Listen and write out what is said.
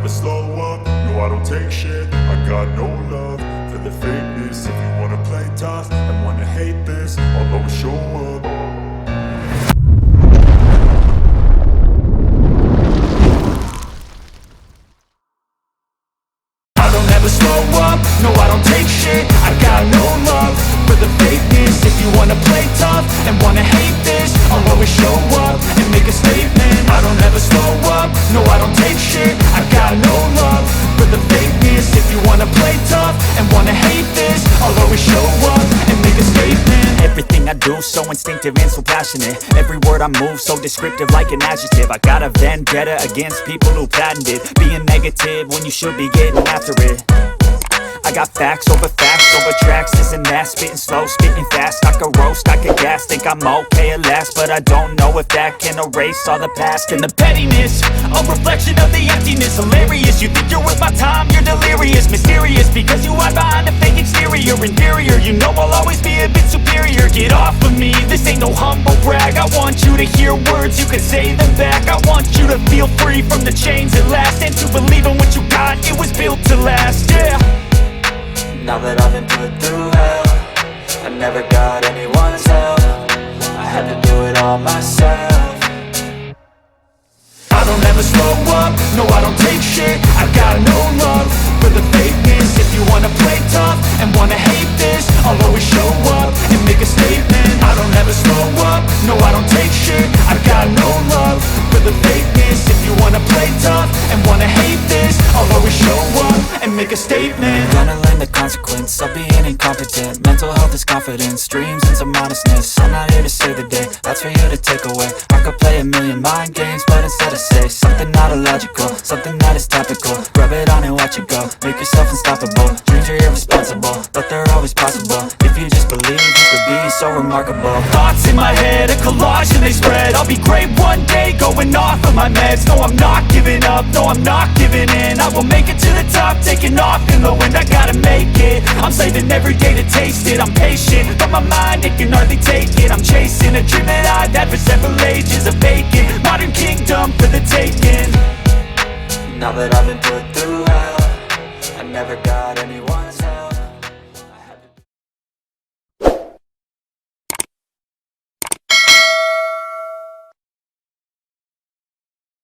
never slow up, no I don't take shit. I got no love for the fakeness. If you wanna play tough and wanna hate this, I'll always show up. I don't ever slow up, no I don't take shit. I got no love for the fakeness. If you wanna play tough and wanna hate this, I'll always show up and make a statement. I don't ever slow up, no I don't take shit. I got no love for the fakeness. If you wanna play tough and wanna hate this, I'll always show up and make a statement. Everything I do so instinctive and so passionate. Every word I move so descriptive like an adjective. I got a vendetta against people who patented being negative when you should be getting after it. I got facts over tracks, this and that. Spitting slow, spitting fast, I could roast, I could gas. Think I'm okay at last, but I don't know if that can erase all the past. And the pettiness, a reflection of the emptiness. Hilarious, you think you're worth my time, you're delirious. Mysterious, because you hide behind a fake exterior. Inferior, you know I'll always be a bit superior. Get off of me, this ain't no humble brag. I want you to hear words, you can say them back. I want you to feel free from the chains at last, and to believe in what you got, it was built to last, yeah. Now that I've been put through hell, I never got anyone's help. I had to do it all myself. I don't ever slow up, no I don't take shit. I got no love for the fakeness. If you wanna play tough and wanna hate this, I'll always show up and make a statement. I don't ever slow up, no I don't take shit. I got no love for the fakeness. If you wanna play tough and wanna hate this, I'll always show up and make a statement. Gonna learn the consequence of being incompetent. Mental health is confidence, dreams and some modestness. I'm not here to save the day, that's for you to take away. I could play a million mind games, but instead I say something not illogical, something that is topical. Rub it on and watch it go, make yourself unstoppable. Dreams are irresponsible, but they're always possible. If you just believe, you could be so remarkable. Thoughts in my head, a collage and they spread. I'll be great one day, going off of my meds. No, I'm not giving up, no, I'm not giving in. I will make it to the top, taking off in the wind. I gotta make it, I'm saving every day to taste it. I'm patient, but my mind, it can hardly take it. I'm chasing a dream that I've had for several ages. A vacant, modern kingdom for the taking. Now that I've been put through hell, I never got anyone.